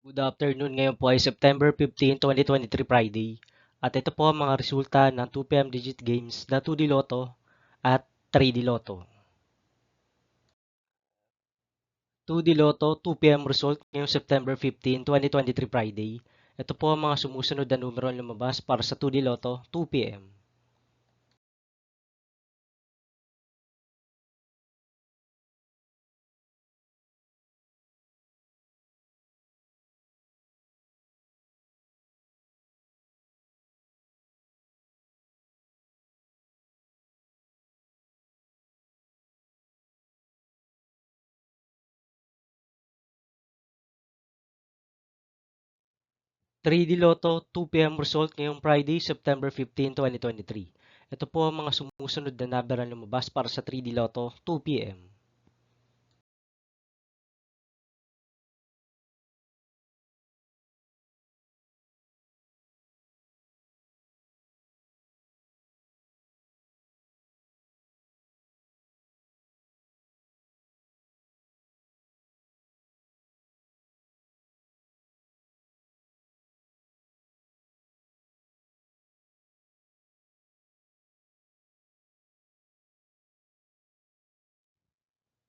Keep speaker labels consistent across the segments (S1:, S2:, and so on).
S1: Good afternoon, ngayon po ay September 15, 2023 Friday. At ito po ang mga resulta ng 2pm digit games na 2D Lotto at 3D Lotto. 2D Lotto 2pm result ngayong September 15, 2023 Friday. Ito po ang mga sumusunod na numero na lumabas para sa 2D Lotto 2pm. 3D Lotto 2pm result ngayong Friday, September 15, 2023. Ito po ang mga sumusunod na numero na lumabas para sa 3D Lotto 2pm.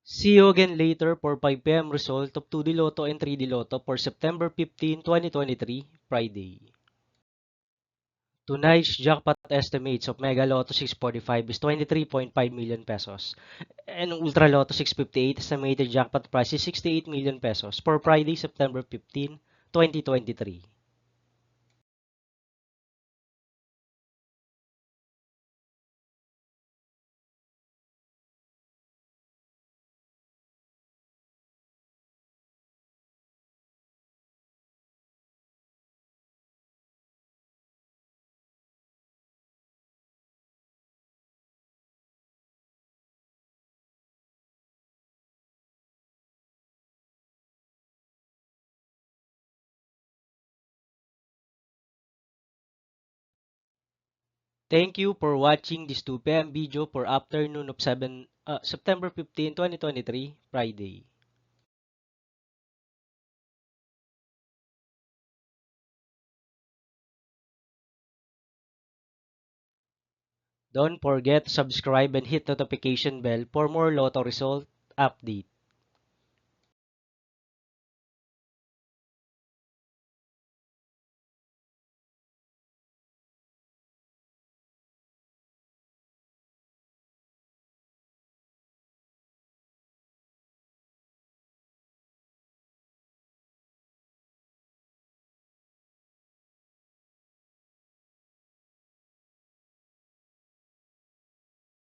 S1: See you again later for 5pm result of 2D Lotto and 3D Lotto for September 15, 2023, Friday. Tonight's jackpot estimates of Mega Lotto 645 is 23.5 million pesos. And Ultra Lotto 658 estimated jackpot price is 68 million pesos for Friday, September 15, 2023. Thank you for watching this 2pm video for afternoon of September 15, 2023, Friday. Don't forget to subscribe and hit notification bell for more Lotto result update.